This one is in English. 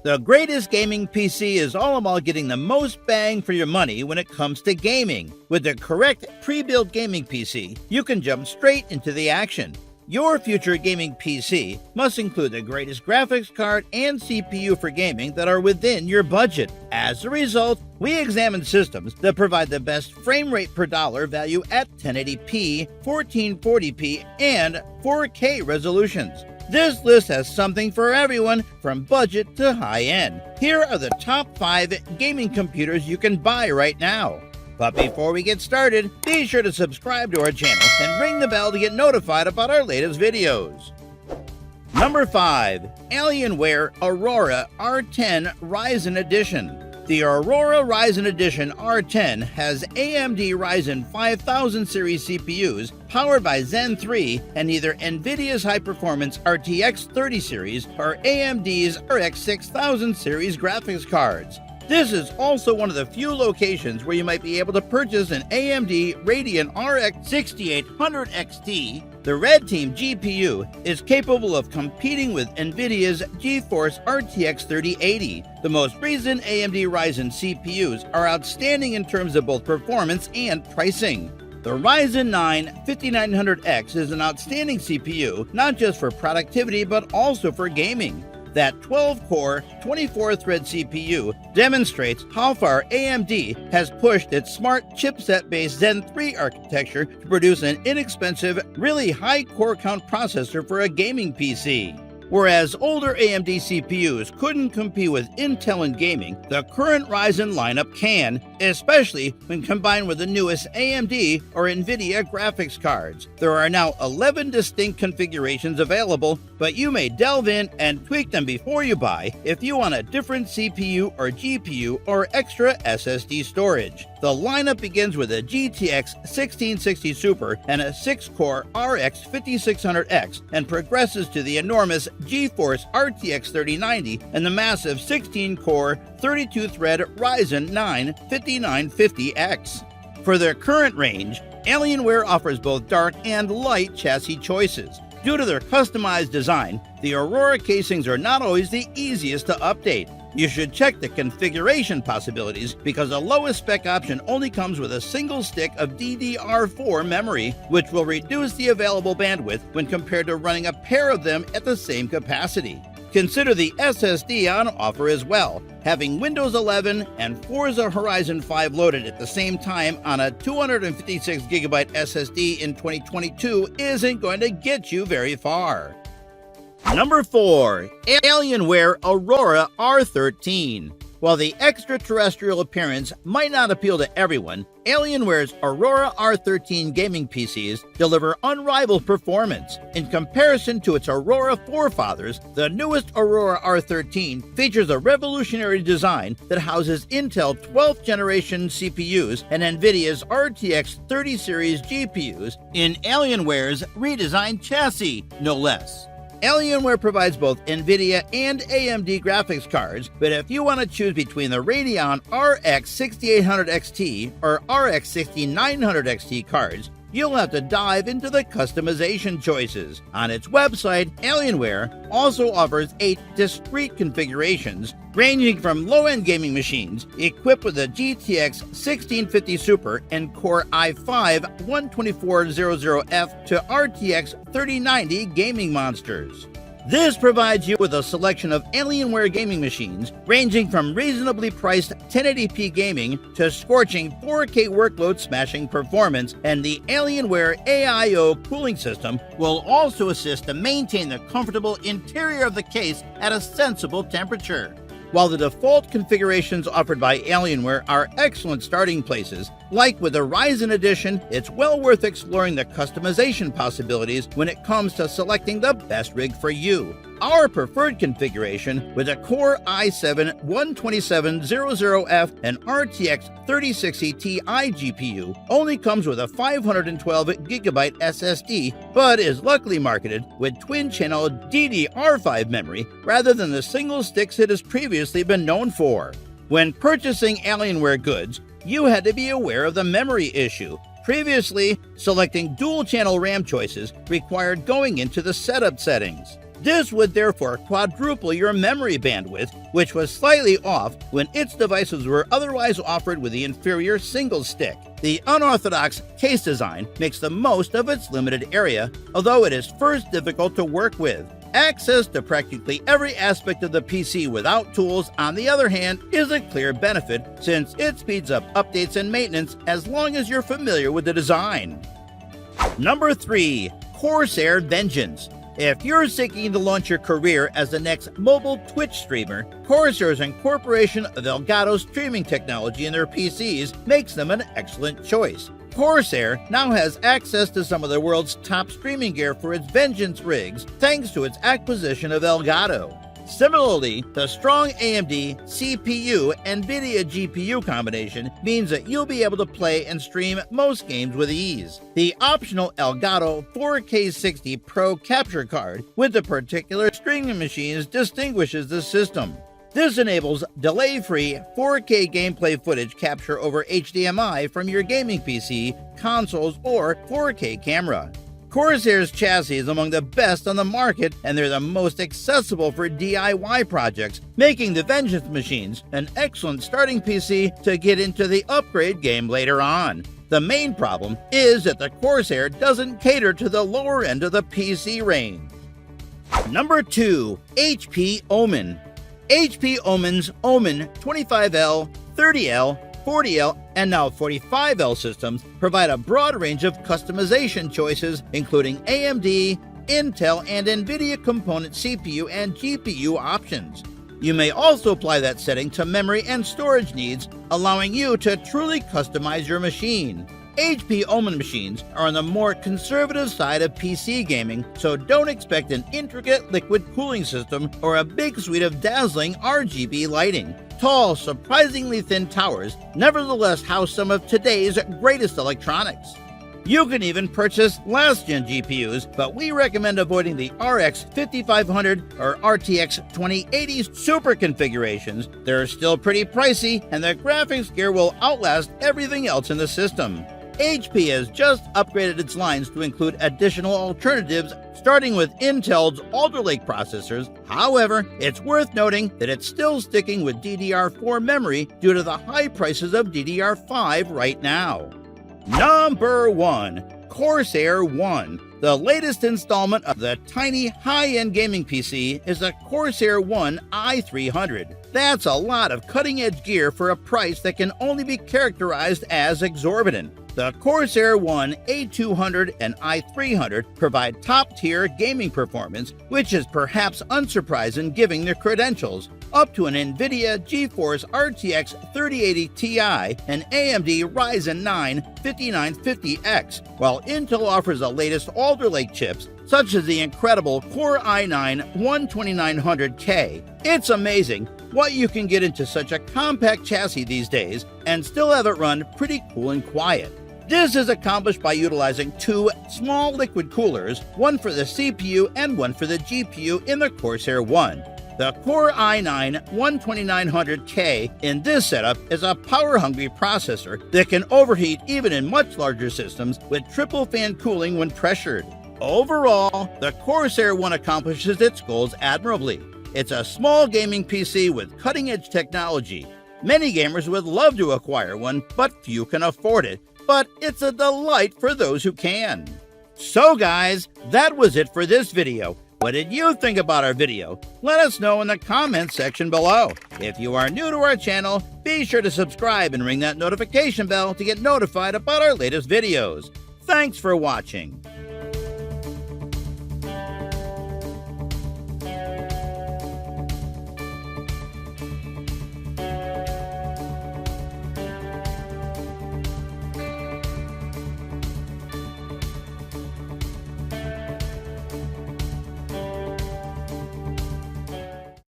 The greatest gaming PC is all about getting the most bang for your money when it comes to gaming. With the correct pre-built gaming PC, you can jump straight into the action. Your future gaming PC must include the greatest graphics card and CPU for gaming that are within your budget. As a result, we examine systems that provide the best frame rate per dollar value at 1080p, 1440p, and 4K resolutions. This list has something for everyone from budget to high-end. Here are the top 5 gaming computers you can buy right now. But before we get started, be sure to subscribe to our channel and ring the bell to get notified about our latest videos. Number 5. Alienware Aurora R13 Ryzen Edition. The Aurora Ryzen Edition R10 has AMD Ryzen 5000 series CPUs powered by Zen 3 and either NVIDIA's high-performance RTX 30 series or AMD's RX 6000 series graphics cards. This is also one of the few locations where you might be able to purchase an AMD Radeon RX 6800 XT. The Red Team GPU is capable of competing with NVIDIA's GeForce RTX 3080. The most recent AMD Ryzen CPUs are outstanding in terms of both performance and pricing. The Ryzen 9 5900X is an outstanding CPU, not just for productivity but also for gaming. That 12-core, 24-thread CPU demonstrates how far AMD has pushed its smart chipset-based Zen 3 architecture to produce an inexpensive, really high core count processor for a gaming PC. Whereas older AMD CPUs couldn't compete with Intel in gaming, the current Ryzen lineup can, especially when combined with the newest AMD or NVIDIA graphics cards. There are now 11 distinct configurations available, but you may delve in and tweak them before you buy if you want a different CPU or GPU or extra SSD storage. The lineup begins with a GTX 1660 Super and a 6-core RX 5600X and progresses to the enormous GeForce RTX 3090 and the massive 16-core, 32-thread Ryzen 9 5950X. For their current range, Alienware offers both dark and light chassis choices. Due to their customized design, the Aurora casings are not always the easiest to update. You should check the configuration possibilities because the lowest spec option only comes with a single stick of DDR4 memory, which will reduce the available bandwidth when compared to running a pair of them at the same capacity. Consider the SSD on offer as well. Having Windows 11 and Forza Horizon 5 loaded at the same time on a 256GB SSD in 2022 isn't going to get you very far. Number 4. Alienware Aurora R13. While the extraterrestrial appearance might not appeal to everyone, Alienware's Aurora R13 gaming PCs deliver unrivaled performance. In comparison to its Aurora forefathers, the newest Aurora R13 features a revolutionary design that houses Intel 12th generation CPUs and NVIDIA's RTX 30 series GPUs in Alienware's redesigned chassis, no less. Alienware provides both NVIDIA and AMD graphics cards, but if you want to choose between the Radeon RX 6800 XT or RX 6900 XT cards, you'll have to dive into the customization choices. On its website, Alienware also offers 8 discrete configurations, ranging from low-end gaming machines equipped with a GTX 1650 Super and Core i5 12400F to RTX 3090 gaming monsters. This provides you with a selection of Alienware gaming machines, ranging from reasonably priced 1080p gaming to scorching 4K workload smashing performance, and the Alienware AIO cooling system will also assist to maintain the comfortable interior of the case at a sensible temperature. While the default configurations offered by Alienware are excellent starting places, like with the Ryzen Edition, it's well worth exploring the customization possibilities when it comes to selecting the best rig for you. Our preferred configuration with a Core i7 12700F and RTX 3060 Ti GPU only comes with a 512GB SSD, but is luckily marketed with twin-channel DDR5 memory rather than the single sticks it has previously been known for. When purchasing Alienware goods, you had to be aware of the memory issue. Previously, selecting dual-channel RAM choices required going into the setup settings. This would therefore quadruple your memory bandwidth, which was slightly off when its devices were otherwise offered with the inferior single stick. The unorthodox case design makes the most of its limited area, although it is first difficult to work with. Access to practically every aspect of the PC without tools, on the other hand, is a clear benefit since it speeds up updates and maintenance as long as you're familiar with the design. Number 3. Corsair Vengeance. If you're seeking to launch your career as the next mobile Twitch streamer, Corsair's incorporation of Elgato streaming technology in their PCs makes them an excellent choice. Corsair now has access to some of the world's top streaming gear for its Vengeance rigs thanks to its acquisition of Elgato. Similarly, the strong AMD CPU NVIDIA GPU combination means that you'll be able to play and stream most games with ease. The optional Elgato 4K60 Pro capture card with the particular streaming machines distinguishes the system. This enables delay-free 4K gameplay footage capture over HDMI from your gaming PC, consoles, or 4K camera. Corsair's chassis is among the best on the market, and they're the most accessible for DIY projects, making the Vengeance machines an excellent starting PC to get into the upgrade game later on. The main problem is that the Corsair doesn't cater to the lower end of the PC range. Number 2. HP Omen. HP Omen's Omen 25L, 30L, 40L, and now 45L systems provide a broad range of customization choices, including AMD, Intel, and NVIDIA component CPU and GPU options. You may also apply that setting to memory and storage needs, allowing you to truly customize your machine. HP Omen machines are on the more conservative side of PC gaming, so don't expect an intricate liquid cooling system or a big suite of dazzling RGB lighting. Tall, surprisingly thin towers nevertheless house some of today's greatest electronics. You can even purchase last-gen GPUs, but we recommend avoiding the RX 5500 or RTX 2080 super configurations. They're still pretty pricey, and the graphics gear will outlast everything else in the system. HP has just upgraded its lines to include additional alternatives, starting with Intel's Alder Lake processors. However, it's worth noting that it's still sticking with DDR4 memory due to the high prices of DDR5 right now. Number 1. Corsair One. The latest installment of the tiny high-end gaming PC is the Corsair One i300. That's a lot of cutting-edge gear for a price that can only be characterized as exorbitant. The Corsair One A200 and i300 provide top-tier gaming performance, which is perhaps unsurprising given their credentials, up to an NVIDIA GeForce RTX 3080 Ti and AMD Ryzen 9 5950X, while Intel offers the latest Alder Lake chips, such as the incredible Core i9-12900K. It's amazing what you can get into such a compact chassis these days and still have it run pretty cool and quiet. This is accomplished by utilizing two small liquid coolers, one for the CPU and one for the GPU in the Corsair One. The Core i9-12900K in this setup is a power-hungry processor that can overheat even in much larger systems with triple fan cooling when pressured. Overall, the Corsair One accomplishes its goals admirably. It's a small gaming PC with cutting-edge technology. Many gamers would love to acquire one, but few can afford it. But it's a delight for those who can. So guys, that was it for this video. What did you think about our video? Let us know in the comments section below. If you are new to our channel, be sure to subscribe and ring that notification bell to get notified about our latest videos. Thanks for watching.